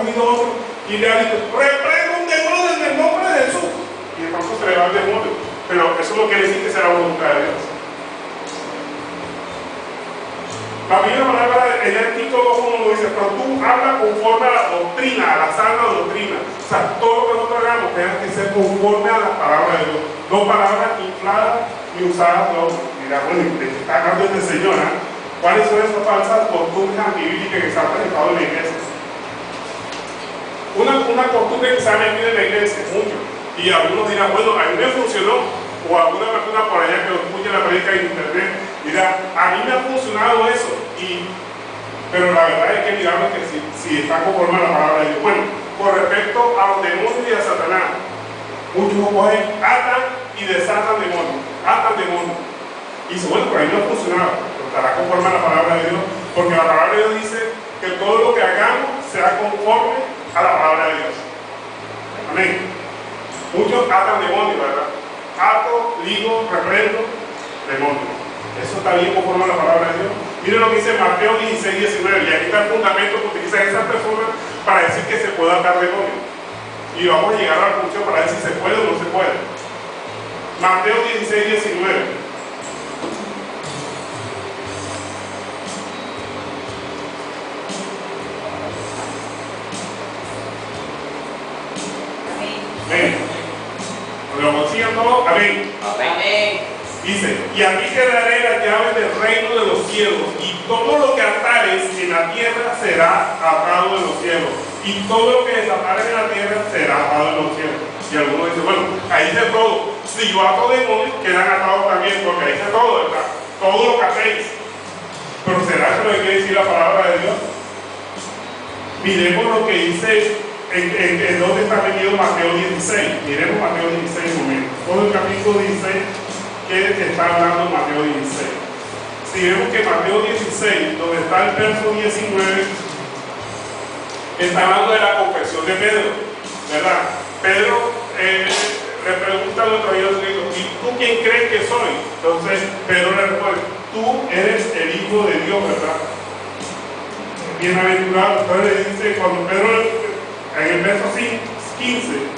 cogido otro y le ha dicho, reprendo un demonio en el nombre de Jesús. Y entonces se le va el demonio. Pero eso no quiere decir que sea la voluntad de Dios. La misma palabra, ella en Tito 2:1 dice, pero tú hablas conforme a la doctrina, a la sana doctrina. O sea, todo lo que nosotros hagamos tenga que ser conforme a la palabra de Dios. No palabras infladas ni usadas, no. Mira, bueno, ¿de qué está hablando este Señor? ¿Cuáles son esas falsas costumbres antibíblicas que se han presentado en la iglesia? Una costumbre que se ha metido en la iglesia, mucho. Y algunos dirán, bueno, a mí me funcionó. O alguna persona por allá que lo escuche la predica en internet dirá, a mí me ha funcionado eso, pero la verdad es que miramos que si está conforme a la palabra de Dios. Bueno, con respecto a los demonios y a Satanás, muchos cogen, atan y desatan demonios, y dicen, bueno, por ahí no ha funcionado, pero estará conforme a la palabra de Dios, porque la palabra de Dios dice que todo lo que hagamos será conforme a la palabra de Dios. Amén. Muchos atan demonios, ¿verdad? Ato, ligo, reprendo, demonio. Eso está bien conforme a la palabra de Dios. Miren lo que dice Mateo 16:19, y aquí está el fundamento que utilizan esas personas para decir que se puede atar demonio. Y vamos a llegar a la conclusión para ver si se puede o no se puede. Mateo 16:19. Amén. ¿Lo consiguen todos? Amén. Amén. Dice, y a ti te daré las llaves del reino de los cielos, y todo lo que atares en la tierra será atado en los cielos, y todo lo que desatares en la tierra será atado en los cielos. Y algunos dicen, bueno, ahí dice todo. Si yo ato demonios, quedan atados también, porque ahí dice todo, ¿verdad? Todo lo que hacéis. Pero ¿será eso lo que quiere decir la palabra de Dios? Miremos lo que dice en dónde está metido Mateo 16. Miremos Mateo 16 un momento. Todo el capítulo 16 que está hablando Mateo 16. Si vemos que Mateo 16, donde está el verso 19, está hablando de la confesión de Pedro, ¿verdad? Pedro le pregunta al otro Dios, ¿y tú quién crees que soy? Entonces Pedro le responde, tú eres el Hijo de Dios, ¿verdad? Bienaventurado. Entonces le dice, cuando Pedro, en el verso 15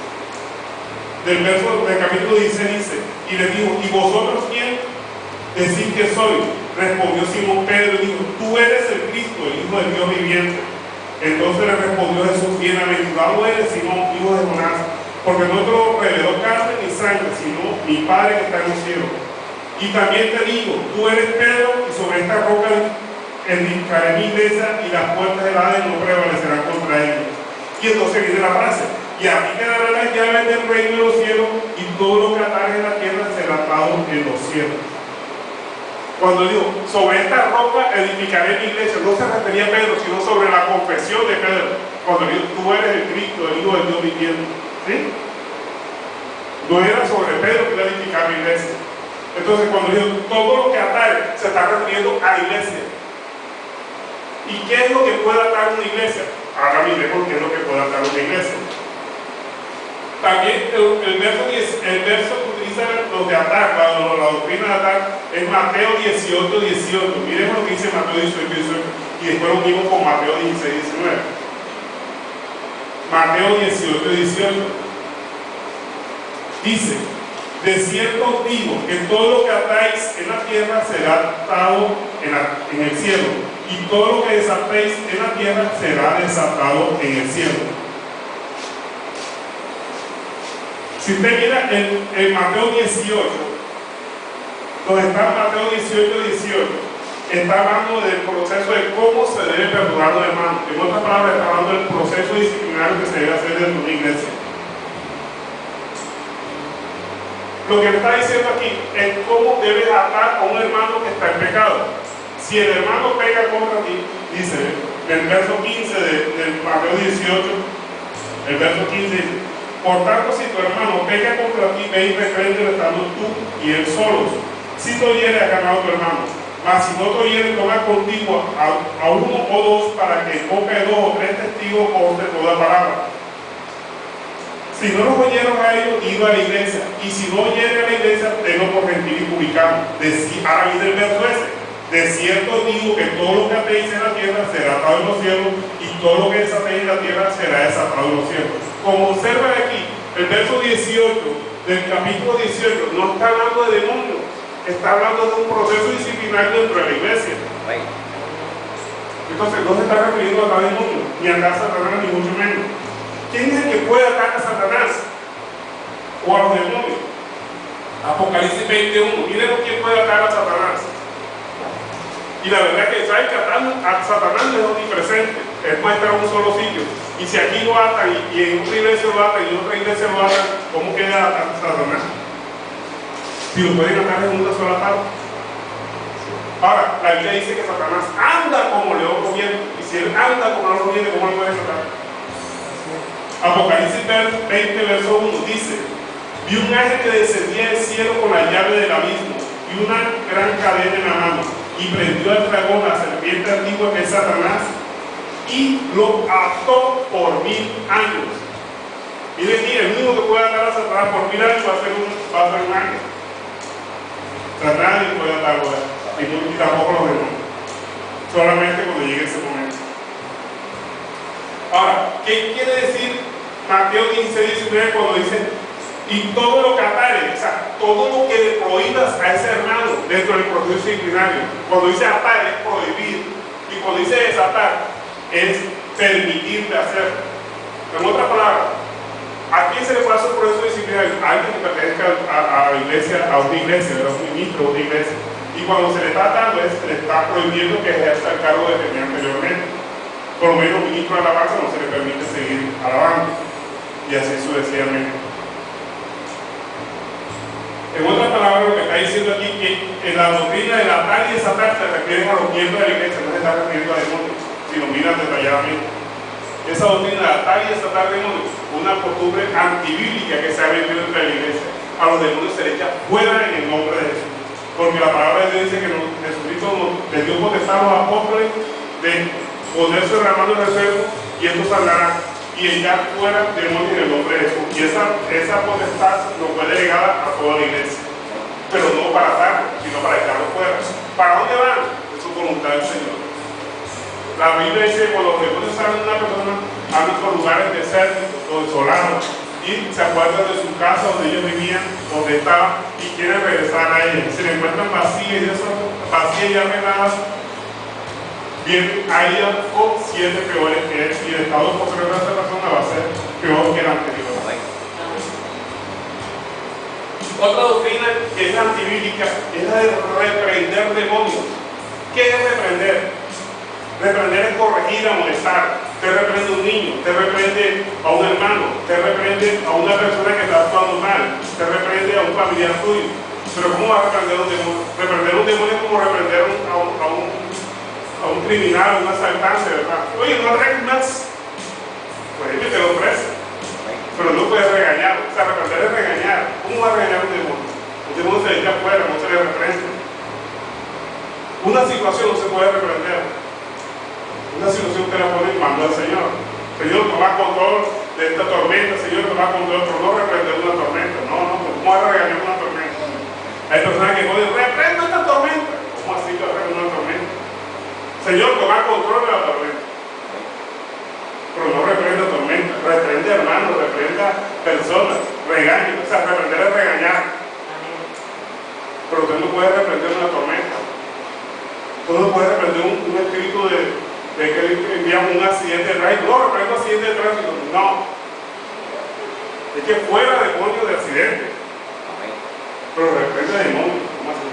del capítulo 16 dice, y le dijo, ¿y vosotros quién decís que soy? Respondió Simón Pedro y dijo, tú eres el Cristo, el Hijo del Dios viviente. Entonces le respondió Jesús, bienaventurado eres Simón, hijo de Jonás, porque no te lo reveló carne ni sangre, sino mi Padre que está en los cielos. Y también te digo, tú eres Pedro, y sobre esta roca edificaré mi iglesia, y las puertas del Hades no prevalecerán contra ella. Y entonces viene la frase, y a ti te darán las llaves del reino de los cielos, y todo lo que atares en la tierra será atado en los cielos. Cuando digo, sobre esta roca edificaré mi iglesia, no se refería a Pedro, sino sobre la confesión de Pedro. Cuando digo, tú eres el Cristo, el Hijo del Dios viviente. ¿Sí? No era sobre Pedro que iba a edificar mi iglesia. Entonces, cuando digo, todo lo que atare, se está refiriendo a la iglesia. ¿Y qué es lo que puede atar una iglesia? Ahora miremos qué es lo que puede atar una iglesia. También el verso que utiliza los de atar, la doctrina de atar, es Mateo 18:18. Miremos lo que dice Mateo 18:18 y después lo mismo con Mateo 16:19. Mateo 18:18 dice, de cierto os digo que todo lo que atáis en la tierra será atado en el cielo, y todo lo que desatéis en la tierra será desatado en el cielo. Si usted mira en Mateo 18, donde está Mateo 18:18, está hablando del proceso de cómo se debe perdonar a los hermanos. En otras palabras, está hablando del proceso disciplinario que se debe hacer dentro de una iglesia. Lo que está diciendo aquí es cómo debes atar a un hermano que está en pecado. Si el hermano pega contra ti, dice, en el verso 15 del Mateo 18, el verso 15 dice, por tanto, si tu hermano peca contra ti, ve y repréndelo estando tú y él solos. Si te oyere, ha ganado tu hermano. Mas si no te oyere, toma contigo a uno o dos, para que en boca de 2 o 3 testigos conste toda palabra. Si no los oyeron a ellos, ido a la iglesia. Y si no oyere a la iglesia, tenlo por gentil y publicano. Ahora viene el verso ese. De cierto digo que todo lo que atéis en la tierra será atado en los cielos, y todo lo que desatéis en la tierra será desatado en los cielos. Como observan aquí, el verso 18 del capítulo 18 no está hablando de demonios, está hablando de un proceso disciplinario dentro de la iglesia. Entonces no se está refiriendo a atar demonios, ni a atar a Satanás, ni mucho menos. ¿Quién es el que puede atar a Satanás o a los demonios? Apocalipsis 21, miren quién puede atar a Satanás. Y la verdad es que saben que atar a Satanás no es omnipresente, él puede estar en un solo sitio. Y si aquí lo atan y en una iglesia lo atan y en otra iglesia lo atan, ¿cómo queda atar a Satanás? Si lo pueden atar en una sola parte. Ahora, la Biblia dice que Satanás anda como león rugiente, y si él anda como león rugiente, ¿cómo le puede atar? Apocalipsis 20, verso 1 dice: vi un ángel que descendía del cielo con la llave del abismo y una gran cadena en la mano, y prendió al dragón, la serpiente antigua que es Satanás, y lo ató por 1000 años. Miren aquí, el único que puede atar a Satanás por 1000 años va a ser un ángel. Satanás ni puede atarlo, y tampoco los demonios, solamente cuando llegue ese momento. Ahora, ¿qué quiere decir Mateo 15, 19 cuando dice: y todo lo que atare? O sea, todo lo que le prohíbas a ese hermano dentro del proceso disciplinario. Cuando dice atar es prohibir, y cuando dice desatar es permitirle hacer. En otras palabras, ¿a quién se le puede hacer un proceso disciplinario? A alguien que pertenezca a la iglesia, a una iglesia, a un ministro de una iglesia. Y cuando se le está atando, se le está prohibiendo que ejerza el cargo que tenía anteriormente. Por lo menos un ministro de alabanza no se le permite seguir alabando, y así sucesivamente. En otras palabras, lo que está diciendo aquí que en la doctrina de atar y desatar se refiere a los miembros de la iglesia, no se está refiriendo a demonios, si lo miran detalladamente. Esa doctrina de atar y desatar demonios, una costumbre antibíblica que se ha metido entre la iglesia. A los demonios se le echa fuera en el nombre de Jesús, porque la palabra de Dios dice que Jesucristo les dio potestad a los apóstoles de ponerse la mano en el cerdo y estos saldrán, y echar fuera demonios en el nombre de Jesús. Y esa potestad no fue delegada a toda la iglesia, pero no para atarlo, sino para echarlo fuera. ¿Para dónde van? Es su voluntad del Señor. La Biblia dice que cuando los demonios salen de una persona, andan por lugares desérticos o desolados, y se acuerdan de su casa donde ellos vivían, donde estaban, y quieren regresar a ella. Se le encuentran vacías y arregladas, vienen a ella con 7 peores que él, y el estado posterior de esa persona va a ser peor que el anterior. Otra doctrina que es antibíblica es la de reprender demonios. ¿Qué es reprender? Reprender es corregir, amonestar. Te reprende un niño, te reprende a un hermano, te reprende a una persona que está actuando mal, te reprende a un familiar tuyo. Pero ¿cómo va a reprender un demonio? Reprender un demonio es como reprender a un criminal, un asaltante, ¿verdad? Oye, no atraes más. Pues ellos te lo ofrecen. Pero no puedes regañar. O sea, reprender es regañar. ¿Cómo va a regañar un demonio? Un demonio se le echa afuera, no se le reprende. Una situación no se puede reprender. Una situación que la pone en mano del Señor. Señor, toma control de esta tormenta. Señor, toma control, pero no reprender una tormenta. No, ¿cómo va a regañar una tormenta? Hay personas que ponen, reprendo esta tormenta. ¿Cómo así que reprendo una tormenta? Señor, toma control de la tormenta. Pero no reprenda tormenta, reprende hermanos, reprenda personas, regañe. O sea, reprender es regañar. Pero usted no puede reprender una tormenta. Usted no puede reprender un espíritu de que envía un accidente de tránsito. No, reprendo accidente de tránsito. No. Es que fuera demonio de accidente. Pero reprende demonios. ¿Cómo así?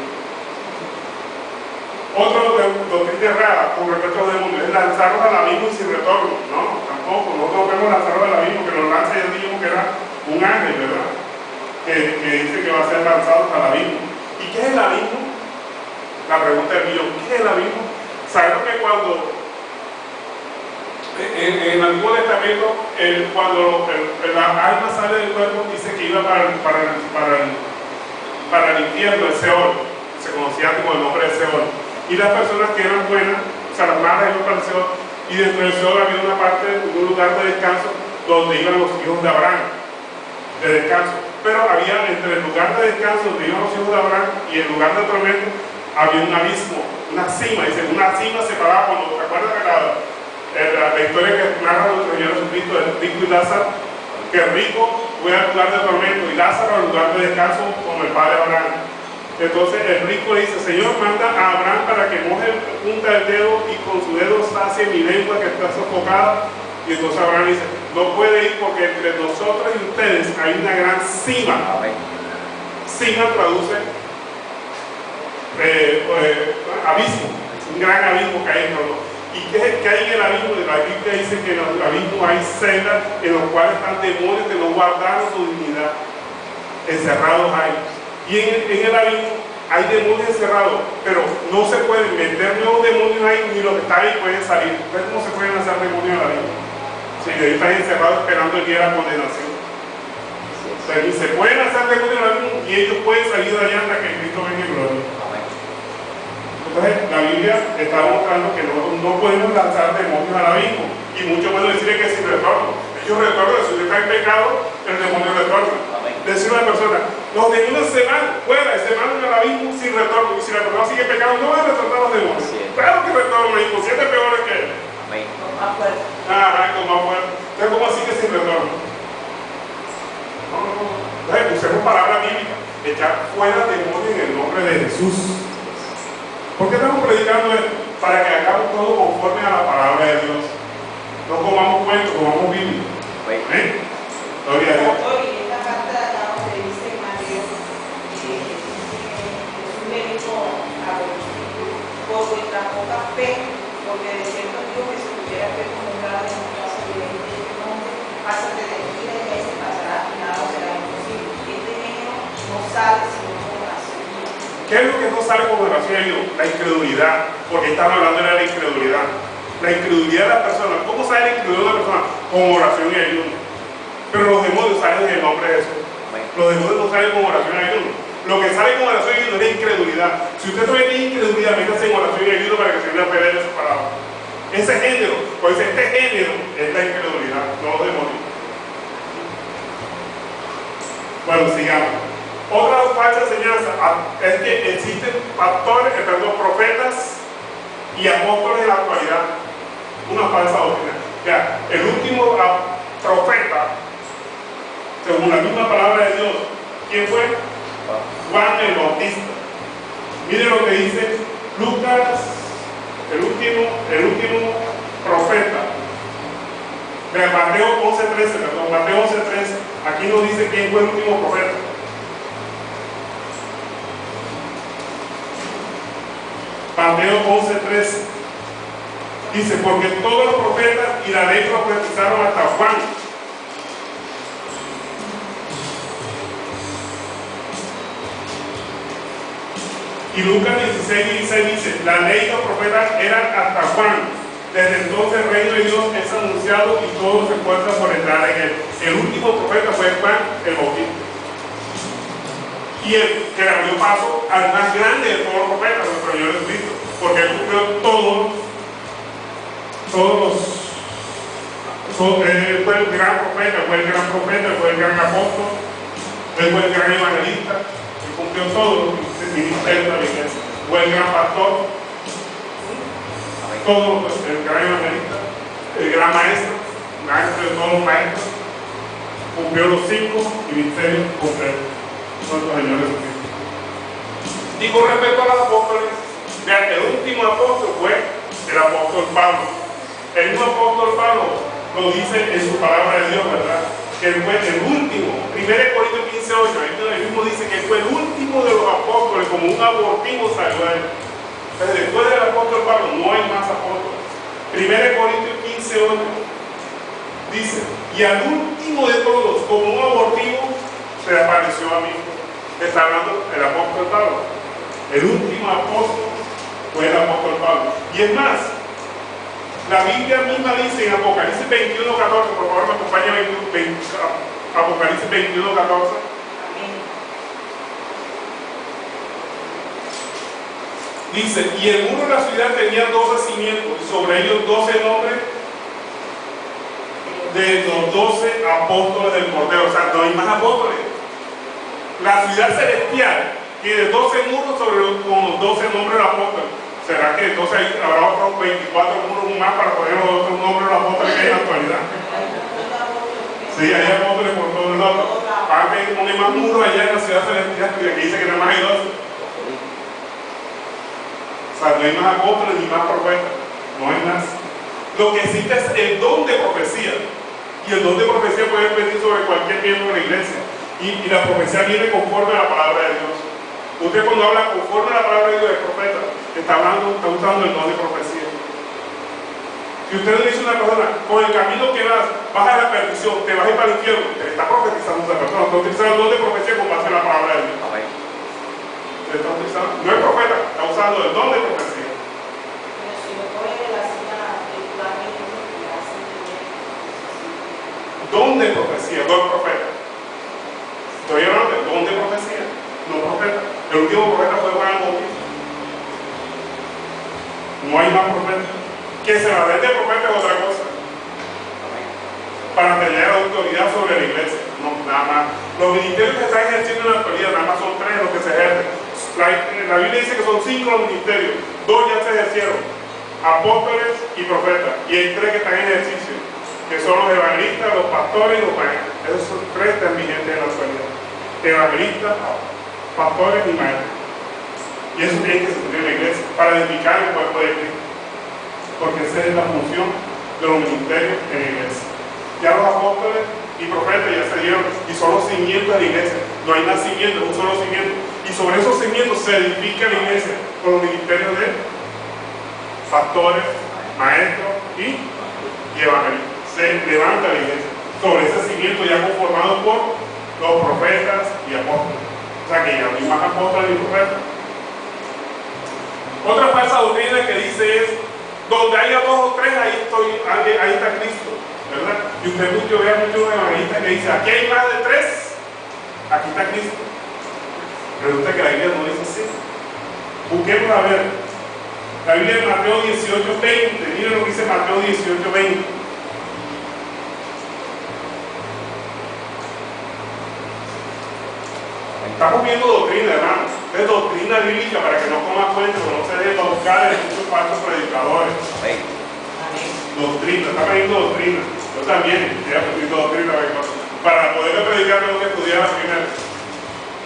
Otra doctrina errada con respecto a los demonios es lanzarlos al abismo y sin retorno. No, tampoco. Nosotros vemos lanzarlos al abismo, que los lanza, ya dijimos que era un ángel, ¿verdad? Que dice que va a ser lanzado al abismo. ¿Y qué es el abismo? La pregunta del millón, ¿qué es el abismo? Sabemos que cuando en el Antiguo Testamento, cuando la alma sale del cuerpo, dice que iba para el infierno, el Seol. Se conocía como el nombre de Seol. Y las personas que eran buenas, o sea, las malas iban para el Seol, y dentro del Seol había una parte, un lugar de descanso donde iban los hijos de Abraham, de descanso. Pero había entre el lugar de descanso donde iban los hijos de Abraham y el lugar de tormento, había un abismo una cima, dice, una cima separada por los, ¿te acuerdas de la historia que narra nuestro Señor Jesucristo del rico y Lázaro? Que el rico fue al lugar de tormento y Lázaro al lugar de descanso como el padre Abraham. Entonces el rico le dice, Señor, manda a Abraham para que moje punta del dedo y con su dedo sacie mi lengua que está sofocada. Y entonces Abraham dice, no puede ir porque entre nosotros y ustedes hay una gran cima. Cima traduce abismo, un gran abismo que hay entre nosotros. ¿Y qué hay en el abismo? La Biblia dice que en el abismo hay celdas en los cuales están demonios que no guardaron su dignidad, encerrados ahí. Y en el abismo hay demonios encerrados, pero no se pueden meter nuevos demonios ahí, ni los que están ahí pueden salir. ¿Ves cómo se pueden hacer demonios en el abismo? Si ahí están encerrados esperando el día de la condenación. O sea, ni se pueden hacer demonios en el abismo, y ellos pueden salir de allá hasta que Cristo venga en gloria. Entonces, la Biblia está mostrando que no podemos lanzar demonios al abismo, y mucho menos decirle que sin retorno. Ellos retornan, si usted está en pecado, el demonio retorna. Decir a una persona, los demonios se van fuera, se van al abismo sin retorno, y si la persona sigue pecando, no van a retornar los demonios. Claro que retornan, y con 7 peores que él. Con más fuerza. Con más fuerza. Entonces, ¿cómo así que sin retorno? No. Entonces, usemos palabra bíblica, echar fuera demonios en el nombre de Jesús. ¿Por qué estamos predicando esto? Para que hagamos todo conforme a la palabra de Dios. No comamos cuentos, comamos Biblia. ¿Amén? Gloria a Dios. Y esta carta de acá donde dice Mateo, Jesús le dijo a los discípulos, por vuestra poca fe, porque de cierto digo que si tuviera fe como un grano de mostaza y le dice este monte, pásate de aquí de ese pasará y nada será imposible. Este género no sale sino con oración. ¿Qué es lo que no sale con oración y ayuno? La incredulidad, porque estamos hablando de la incredulidad. La incredulidad de la persona. ¿Cómo sale la incredulidad de la persona? Con oración y ayuno. Pero los demonios salen en el nombre de Jesús. Los demonios no salen con oración y ayuno. Lo que sale con oración y ayuno es la incredulidad. Si usted todavía tiene incredulidad, métase en oración y ayuno para que se vea perder esa palabra. Ese género, pues este género es la incredulidad, no los demonios. Bueno, sigamos. Otra falsa enseñanza es que existen profetas y apóstoles en la actualidad. Una falsa doctrina. Ya, el último profeta, según la misma palabra de Dios, ¿quién fue? Juan el Bautista. Miren lo que dice Lucas, el último profeta. De Mateo 11:13, perdón, Mateo 11:13. Aquí nos dice quién fue el último profeta. Mateo 11:13 dice, porque todos los profetas y la ley profetizaron hasta Juan. Y Lucas 16:16 dice, la ley y los profetas eran hasta Juan. Desde entonces el reino de Dios es anunciado y todos se encuentran por entrar en él. El último profeta fue Juan el Bautista. Y el que le abrió paso al más grande de todos los profetas, nuestro Señor Jesucristo, porque él cumplió él fue el gran profeta, fue el gran apóstol, él fue el gran evangelista, él cumplió todo el ministerio de la iglesia, fue el gran pastor, todo, el gran evangelista, el gran maestro, maestro de todos los maestros, cumplió los 5 ministerios completos. Nuestro Señor Jesucristo. Y con respecto a los apóstoles, vean, el último apóstol fue el apóstol Pablo. El mismo apóstol Pablo lo dice en su palabra de Dios, ¿verdad? Que él fue el último. 1 Corintios 15:8, él mismo dice que fue el último de los apóstoles, como un abortivo salió a él. Entonces, después del apóstol Pablo no hay más apóstoles. 1 Corintios 15:8 dice, y al último de todos, como un abortivo, se le apareció a mí. Está hablando el apóstol Pablo. El último apóstol fue el apóstol Pablo. Y es más, la Biblia misma dice en Apocalipsis 21:14, por favor me acompaña Apocalipsis 21:14. Dice, y el muro de la ciudad tenía 12 cimientos, y sobre ellos 12 nombres de los 12 apóstoles del Cordero. O sea, no hay más apóstoles. La ciudad celestial tiene 12 muros con los 12 nombres de apóstoles. ¿Será que entonces habrá otros 24 muros más para poner otros nombres de los apóstoles que hay en la actualidad? Sí, hay apóstoles por todos lados. Antes ponen más muros allá en la ciudad celestial, y aquí dice que nada más hay 12. O sea, no hay más apóstoles ni más profetas, no hay más. Lo que existe es el don de profecía, y el don de profecía puede venir sobre cualquier miembro de la iglesia, y la profecía viene conforme a la palabra de Dios. Usted cuando habla conforme a la palabra de Dios es profeta, está usando el don de profecía. Si usted le dice a una persona, con el camino que vas a la perdición, te vas a ir para el infierno, te está profetizando a esa persona, está utilizando el don de profecía con base en la palabra de Dios. ¿Se está utilizando? No es profeta, está usando el don de profecía. Pero si lo coge de la cita regularmente, porque hace Don de profecía, no es profeta. Estoy hablando del don de profecía, no profeta. El último profeta fue Juan el Bautista. No hay más profeta. Que se la den de profeta es otra cosa. Para tener autoridad sobre la iglesia. No, nada más. Los ministerios que están ejerciendo en la actualidad, nada más son 3 los que se ejercen. La Biblia dice que son 5 los ministerios. 2 ya se ejercieron. Apóstoles y profetas. Y hay 3 que están en ejercicio, que son los evangelistas, los pastores y los maestros. Esos son 3 están vigentes en la actualidad. Evangelistas, pastores y maestros. Y eso tiene que suceder en la iglesia para edificar el cuerpo de Cristo, porque esa es la función de los ministerios en la iglesia. Ya los apóstoles y profetas ya se dieron, y son los cimientos de la iglesia. No hay nacimiento, es un solo cimiento, y sobre esos cimientos se edifica la iglesia con los ministerios de pastores, maestros y evangelistas. Se levanta la iglesia sobre ese cimiento ya conformado por los profetas y apóstoles. O sea que ya no hay más apóstoles ni profetas. Otra falsa doctrina que dice es: donde haya 2 o 3, ahí está Cristo, ¿verdad? Y usted vea muchos evangelistas que dicen: aquí hay más de 3, aquí está Cristo. Resulta que la Biblia no dice así. Busquemos a ver. La Biblia en Mateo 18:20, miren lo que dice Mateo 18:20. Estamos viendo doctrina, hermanos. Es doctrina bíblica para que no coma cuenta, no se deje buscar en muchos falsos predicadores. Doctrina, está aprendiendo doctrina. Yo también estoy aprendiendo doctrina, para poder predicar tengo que estudiar primero.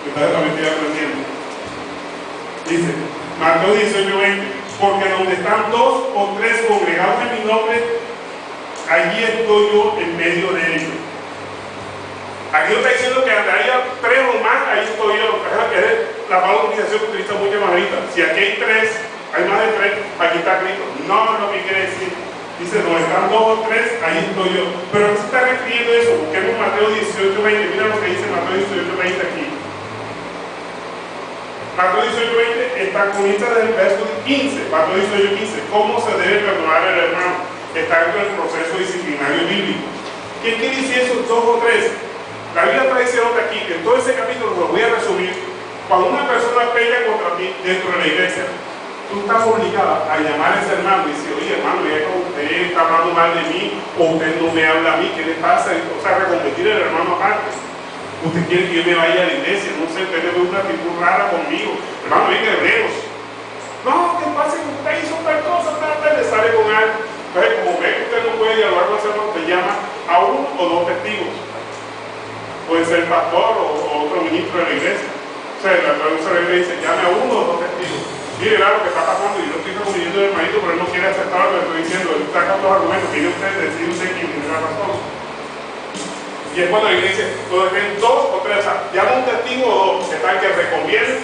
Entonces también estoy aprendiendo. Dice Mateo 18:20: porque donde están 2 o 3 congregados en mi nombre, allí estoy yo en medio de ellos. Aquí no está diciendo que donde haya 3 o más, ahí estoy yo. Es la mala utilización que utiliza muchos evangelistas. Si aquí hay 3, hay más de 3, aquí está Cristo. No es lo que quiere decir. Dice, donde están 2 o 3, ahí estoy yo. Pero ¿a qué se está refiriendo eso? Busquemos Mateo 18:20. Mira lo que dice Mateo 18:20 aquí. Mateo 18:20 está comienza desde el verso 15. Mateo 18:15. ¿Cómo se debe perdonar al hermano? Está dentro del proceso disciplinario bíblico. ¿Qué quiere decir esos 2 o 3? La Biblia está diciendo aquí, que en todo ese capítulo lo voy a resumir. Cuando una persona pelea contra ti dentro de la iglesia, tú estás obligada a llamar a ese hermano y decir: oye, hermano, ya que usted está hablando mal de mí, o usted no me habla a mí, ¿qué le pasa? O sea, reconvertir al hermano aparte. Usted quiere que yo me vaya a la iglesia, no sé, usted tiene una actitud rara conmigo. Hermano, venga, hebreos. No, ¿qué pasa? Que usted hizo tal cosa, le sale con algo. Entonces, como ve que usted no puede dialogar con ese hermano, te llama a 1 o 2 testigos. Puede ser pastor o otro ministro de la iglesia. O sea, la traducción le dice: llame a 1 o 2 testigos. Mire, claro, lo que está pasando, y yo estoy reuniendo del marido, pero él no quiere aceptar lo que estoy diciendo. Él saca los argumentos, mire usted, decide usted quién tiene la razón. Y es cuando la iglesia, donde ven 2 o 3, o sea, llama un testigo o 2, que está el que reconviene,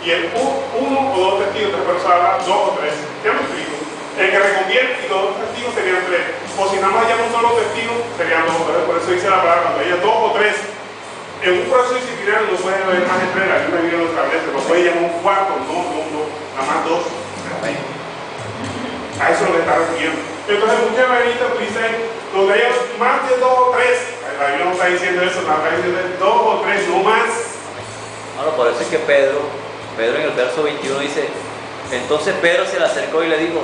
y el 1 o 2 testigos, pero se habla 2 o 3. ¿Ya me explico? El que reconviene y los 2 testigos serían 3. O si nada más llama un solo testigo, serían 2. Por eso dice la palabra, cuando haya 2 o 3. En un proceso disciplinario no puede haber más de 3, la Biblia lo establece, no puede llamar un cuarto, no, nada más 2. A eso lo que está refiriendo. Entonces muchas evangelistas dicen, donde haya más de 2 o 3, la Biblia no está diciendo eso, no está diciendo 2 o 3, no más. Bueno, por eso es que Pedro en el verso 21 dice: entonces Pedro se le acercó y le dijo: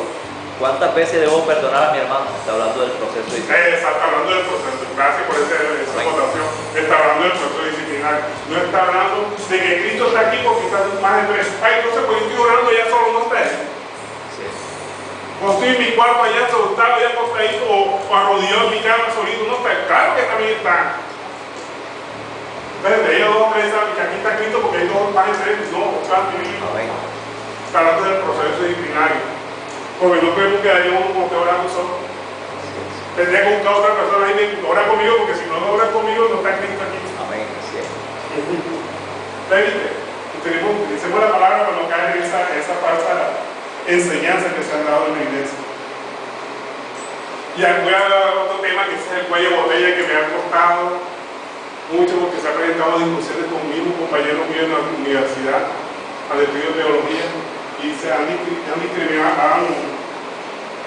¿cuántas veces debo perdonar a mi hermano? Está hablando del proceso disciplinario. Está hablando del proceso. Gracias por esa votación. Está hablando del proceso disciplinario. No está hablando de que Cristo está aquí porque está más de 3. Ay, entonces pues yo estoy orando ya solo, no está él. Sí. Cuando estoy en mi cuarto allá sentado, ya acostadito o arrodillado en mi cama solito, no está, claro que también está. Entonces, de ellos dos o tres saben que aquí está Cristo porque hay dos panes diferentes, no, están divididos. Está hablando del proceso disciplinario. Porque no podemos quedar yo como que orando solo. Tendría que buscar a otra persona ahí que ora conmigo, porque si no ora conmigo, no está Cristo aquí. Amén. Sí. Utilicemos la palabra para no caer en esa falsa enseñanza que se han dado en la iglesia. Y voy a hablar de otro tema que es el cuello de botella, que me ha costado mucho porque se ha presentado discusiones conmigo, un compañero mío en la universidad, al estudio de teología, y se han discriminado,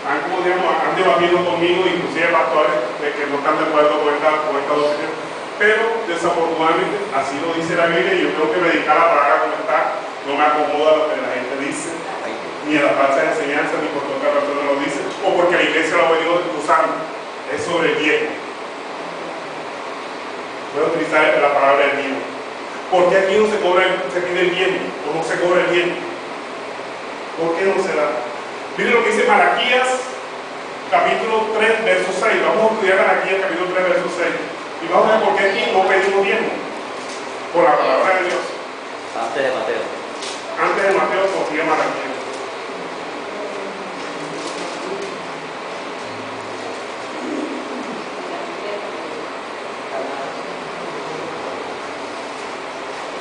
han debatido conmigo, inclusive pastores, de que no están de acuerdo con esta doctrina. Pero desafortunadamente, así lo dice la Biblia, y yo tengo que dedicar la palabra como está. No me acomoda lo que la gente dice, ni a la falsa enseñanza, ni porque otra persona lo dice, o porque la iglesia lo ha venido usando. Es sobre el diezmo. Voy a utilizar la palabra del diezmo. ¿Por qué aquí no se pide el diezmo? ¿O no se cobra el diezmo? ¿Por qué no se da? Miren lo que dice Malaquías, capítulo 3, verso 6. Vamos a estudiar Malaquías, capítulo 3, verso 6. Y vamos a ver por qué aquí no pedimos diezmo. Por la palabra de Dios. Antes de Mateo. Antes de Mateo, consigue Malaquías.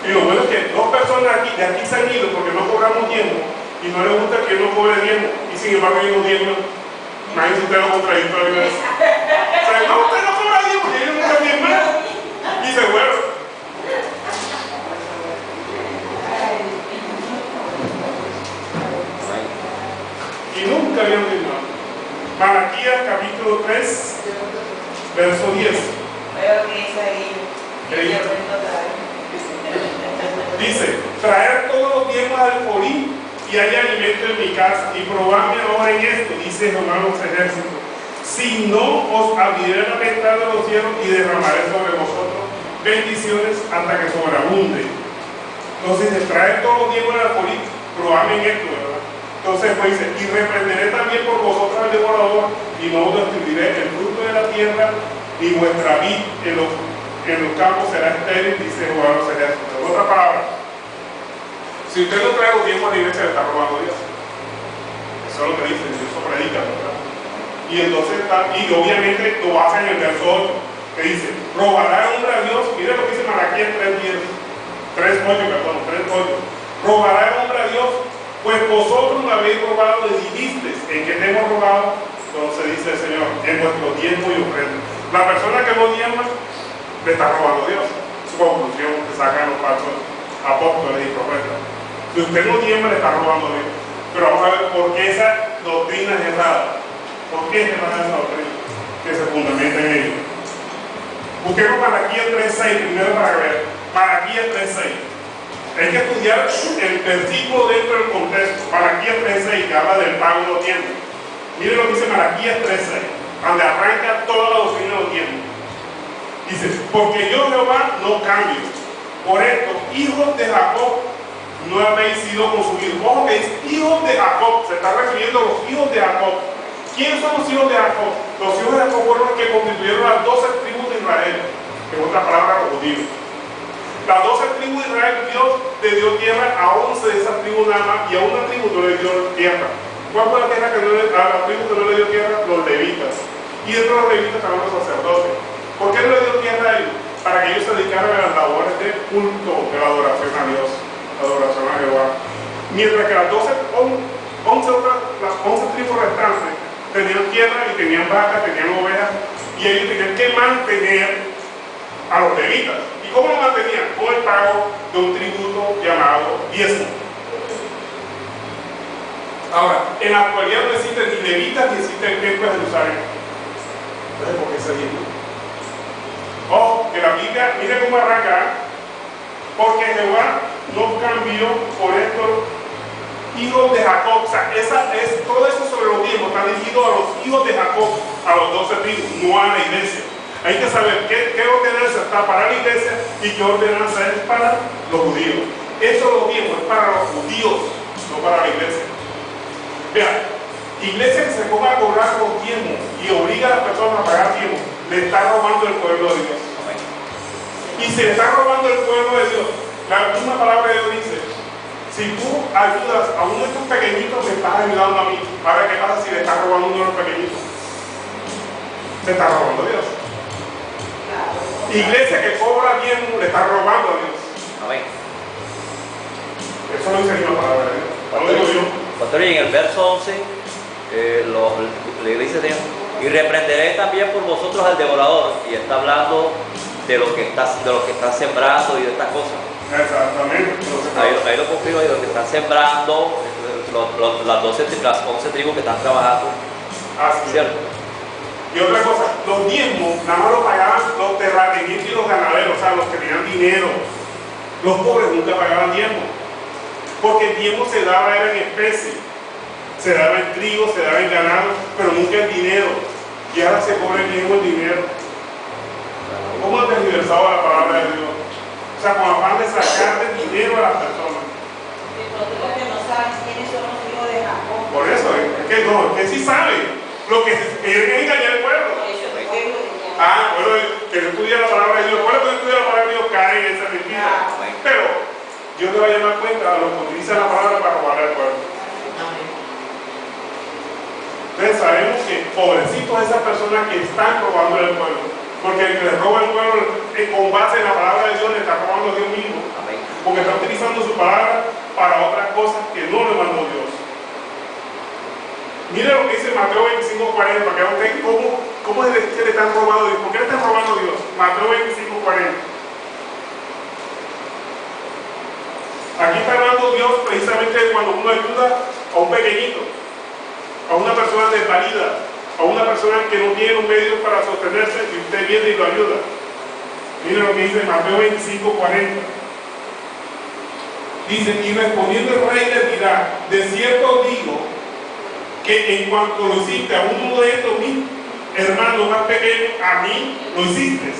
Y lo bueno es que dos personas aquí, de aquí se han ido porque no cobramos diezmo y no les gusta que uno cobre diezmo, y sin embargo ellos no diezman. Imagínense usted lo contradictorio de eso. O sea, no, usted no cobra diezmo y ellos nunca diezman. Y se fueron. Y nunca habían diezmado. Malaquías capítulo 3, verso 10. Dice, traer todos los diezmos al Alfolí y hay alimento en mi casa, y probadme ahora en esto, dice Jehová de los ejércitos, si no os abriré la ventana de los cielos y derramaré sobre vosotros bendiciones hasta que sobreabunde. Entonces dice, traer todos los diezmos al Alfolí, probadme en esto, ¿verdad? Entonces pues dice, y reprenderé también por vosotros al devorador, y no os destruiré el fruto de la tierra, y vuestra vid en los campos será estéril, dice Jehová de los ejércitos. En otra palabra, si usted no trae los diezmos a la iglesia, le está robando a Dios. Eso es lo que dice, Dios predica, ¿verdad? Y entonces y obviamente lo basa en el verso 8, que dice, robará hombre a Dios. Mire lo que dice Malaquías 3:8. Robará hombre a Dios, pues vosotros me habéis robado y dijisteis, ¿en qué te hemos robado? Entonces dice el Señor, en vuestro diezmo y ofrenda. La persona que no diezma le está robando a Dios. Su conclusión que sacan los falsos apóstoles y profetas. Si usted no diezma, le está robando a Dios. Pero vamos a ver por qué esa doctrina es errada. ¿Por qué es errada esa doctrina? Que se fundamenta en ello. Busquemos Malaquías 3:6 primero para ver. Malaquías 3:6. Hay que estudiar el versículo dentro del contexto. Malaquías 3:6, que habla del pago de los diezmos. Miren lo que dice Malaquías 3:6, donde arranca toda la doctrina de los diezmos. Dice, porque yo Jehová no cambio. Por esto, hijos de Jacob, no habéis sido consumidos. Ojo que es hijos de Jacob, se está refiriendo a los hijos de Jacob. ¿Quiénes son los hijos de Jacob? Los hijos de Jacob fueron los que constituyeron las 12 tribus de Israel, en otra palabra, los judíos. Las 12 tribus de Israel, Dios le dio tierra a 11 de esas tribus nada más, y a una tribu no le dio tierra. ¿Cuál fue la tierra que a la tribu que no le dio tierra? Los levitas. Y dentro de los levitas estaban los sacerdotes. ¿Por qué no le dio tierra a ellos? Para que ellos se dedicaran a las labores de culto, de la adoración a Dios, la adoración a Jehová. Mientras que las 11 tribus restantes tenían tierra y tenían vacas, tenían ovejas, y ellos tenían que mantener a los levitas. ¿Y cómo lo mantenían? Con el pago de un tributo llamado diezmo. Ahora, en la actualidad no existen ni levitas ni existe el templo de Jerusalén. Entonces, ¿por qué ese diezmo? Ojo, que la Biblia, mire cómo arranca, porque Jehová no cambió por estos hijos de Jacob. O sea, todo eso sobre los diezmos está dirigido a los hijos de Jacob, a los 12 tribus, no a la iglesia. Hay que saber qué ordenanza está para la iglesia y qué ordenanza es para los judíos. Eso los diezmos es para los judíos, no para la iglesia. Vean, Iglesia que se ponga a cobrar los diezmos y obliga a las personas a pagar diezmos, le está robando el pueblo de Dios. Y se le está robando el pueblo de Dios. La misma palabra de Dios dice, si tú ayudas a uno de estos pequeñitos, me estás ayudando a mí. Ahora, ¿qué pasa si le estás robando a uno de los pequeñitos? Se está robando a Dios. Iglesia que cobra diezmo, le está robando a Dios. Amén. Eso lo dice la palabra de Dios. Lo digo yo. Pastor, y en el verso 11, la iglesia dice, y reprenderé también por vosotros al devorador, y está hablando de lo que están sembrando y de estas cosas. Exactamente. Ahí lo confirmo, y lo que están sembrando, las 11 tribus que están trabajando. Así. ¿Cierto? Y otra cosa, los diezmos nada más lo pagaban los terratenientes y los ganaderos, o sea, los que tenían dinero. Los pobres nunca pagaban diezmo, porque el diezmo se daba era en especie, se daba en trigo, se daba en ganado, pero nunca en dinero. Y ahora se cobra el diezmo en dinero. ¿Cómo ha tergiversado la palabra de Dios? O sea, con afán de sacarle dinero a las personas. Entonces, lo que no saben quiénes son los hijos de Jacob. Por eso, es que no, es que sí sabe. Lo que quieren es engañar al pueblo. Eso es pueblo de Dios. Bueno, que no estudia la palabra de Dios. ¿Cuál es que estudia la palabra de Dios? Cae en esa mentira. Pero Dios le va a llamar cuenta a los que utilizan la palabra para robar al pueblo. Entonces sabemos que pobrecitos esas personas que están robando al pueblo. Porque el que le roba al pueblo con base en la palabra de Dios le está robando a Dios mismo. Porque está utilizando su palabra para otras cosas que no le mandó Dios. Mira lo que dice Mateo 25:40, para que vean cómo es que le están robando a Dios. ¿Por qué le están robando a Dios? Mateo 25:40. Aquí está hablando Dios precisamente de cuando uno ayuda a un pequeñito, a una persona desvalida, a una persona que no tiene los medios para sostenerse y usted viene y lo ayuda. Mira lo que dice Mateo 25:40. Dice, y respondiendo el rey le dirá, de cierto digo, que en cuanto lo hiciste a uno de estos mis hermanos más pequeños, a mí lo hiciste.